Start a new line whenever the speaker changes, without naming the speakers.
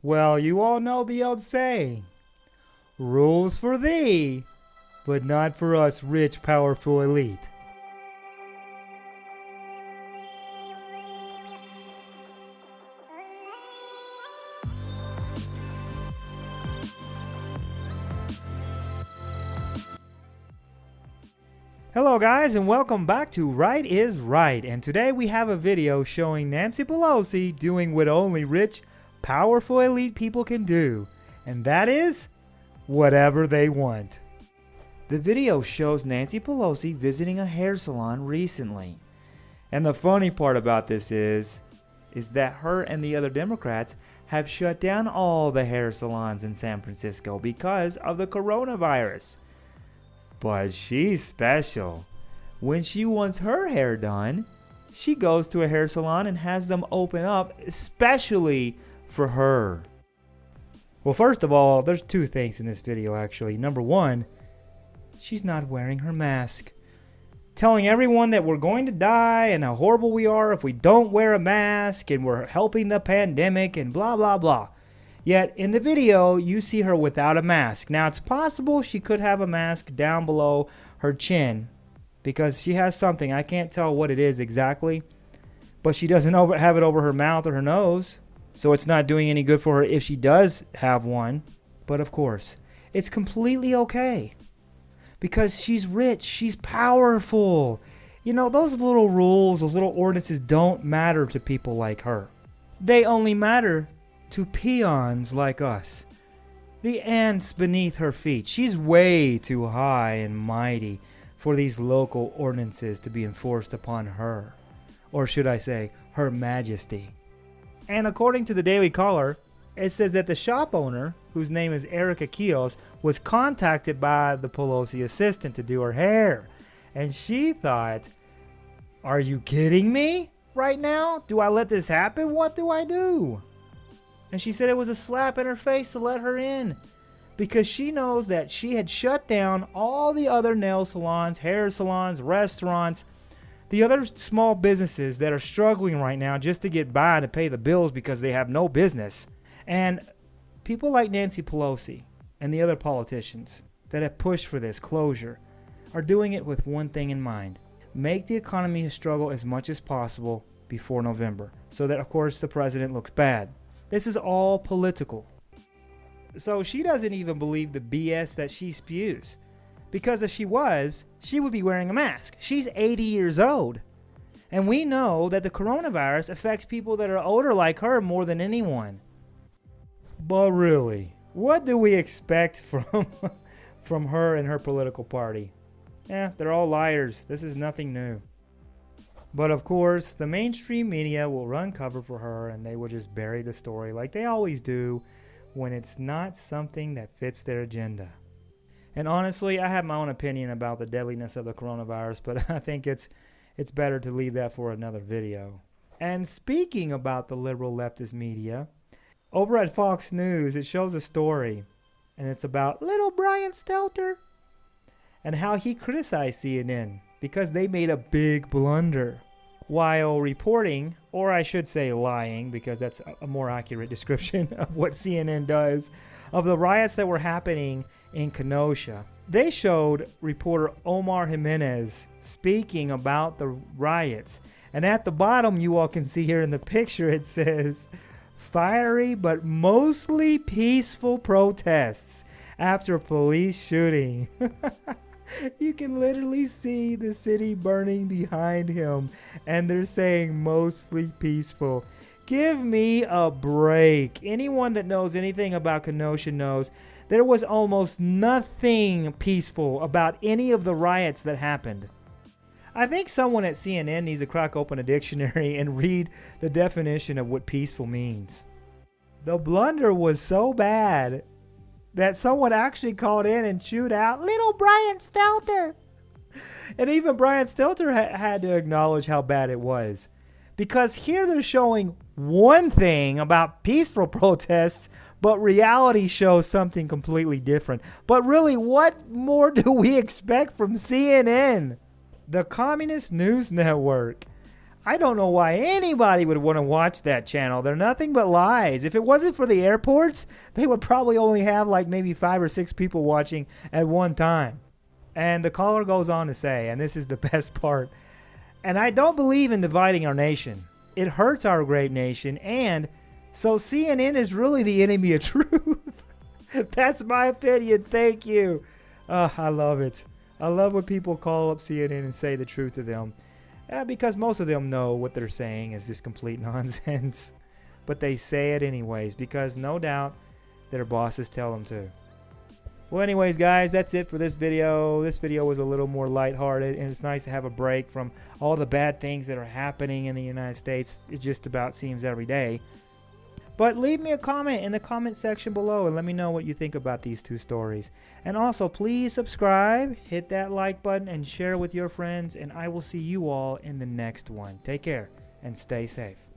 Well, you all know the old saying, rules for thee, but not for us rich, powerful elite. Hello guys, and welcome back to Right is Right, and today we have a video showing Nancy Pelosi doing what only rich, powerful elite people can do, and that is whatever they want. The video shows Nancy Pelosi visiting a hair salon recently, and the funny part about this is that her and the other Democrats have shut down all the hair salons in San Francisco because of the coronavirus. But she's special. When she wants her hair done, she goes to a hair salon and has them open up especially for her. Well, first of all, there's two things in this video actually. Number one, she's not wearing her mask, telling everyone that we're going to die and how horrible we are if we don't wear a mask and we're helping the pandemic and blah blah blah. Yet in the video, you see her without a mask. Now, it's possible she could have a mask down below her chin because she has something. I can't tell what it is exactly, but she doesn't have it over her mouth or her nose, so it's not doing any good for her if she does have one. But of course, it's completely okay because she's rich, she's powerful. You know, those little rules, those little ordinances don't matter to people like her. They only matter to peons like us, the ants beneath her feet. She's way too high and mighty for these local ordinances to be enforced upon her, or should I say, Her Majesty. And according to the Daily Caller, it says that the shop owner, whose name is Erica Kios, was contacted by the Pelosi assistant to do her hair, and she thought, "Are you kidding me right now? Do I let this happen? What do I do?" And she said it was a slap in her face to let her in because she knows that she had shut down all the other nail salons, hair salons, restaurants, the other small businesses that are struggling right now just to get by to pay the bills because they have no business. And people like Nancy Pelosi and the other politicians that have pushed for this closure are doing it with one thing in mind: make the economy struggle as much as possible before November so that, of course, the president looks bad. This is all political. So she doesn't even believe the BS that she spews. Because if she was, she would be wearing a mask. She's 80 years old. And we know that the coronavirus affects people that are older like her more than anyone. But really, what do we expect from her and her political party? They're all liars. This is nothing new. But of course, the mainstream media will run cover for her and they will just bury the story like they always do when it's not something that fits their agenda. And honestly, I have my own opinion about the deadliness of the coronavirus, but I think it's better to leave that for another video. And speaking about the liberal leftist media, over at Fox News, it shows a story, and it's about little Brian Stelter and how he criticized CNN because they made a big blunder while reporting, or I should say lying, because that's a more accurate description of what CNN does, of the riots that were happening in Kenosha. They showed reporter Omar Jimenez speaking about the riots, and at the bottom you all can see here in the picture it says, "Fiery but mostly peaceful protests after police shooting." You can literally see the city burning behind him, and they're saying mostly peaceful. Give me a break. Anyone that knows anything about Kenosha knows there was almost nothing peaceful about any of the riots that happened. I think someone at CNN needs to crack open a dictionary and read the definition of what peaceful means. The blunder was so bad that someone actually called in and chewed out, "Little Brian Stelter." And even Brian Stelter had to acknowledge how bad it was. Because here they're showing one thing about peaceful protests, but reality shows something completely different. But really, what more do we expect from CNN? The Communist News Network. I don't know why anybody would want to watch that channel. They're nothing but lies. If it wasn't for the airports, they would probably only have like maybe 5 or 6 people watching at one time. And the caller goes on to say, and this is the best part, and I don't believe in dividing our nation. It hurts our great nation, and so CNN is really the enemy of truth. That's my opinion. Thank you. I love it. I love when people call up CNN and say the truth to them. Because most of them know what they're saying is just complete nonsense. But they say it anyways because no doubt their bosses tell them to. Well, anyways, guys, that's it for this video. This video was a little more lighthearted, and it's nice to have a break from all the bad things that are happening in the United States. It just about seems every day. But leave me a comment in the comment section below and let me know what you think about these two stories. And also, please subscribe, hit that like button, and share with your friends. And I will see you all in the next one. Take care and stay safe.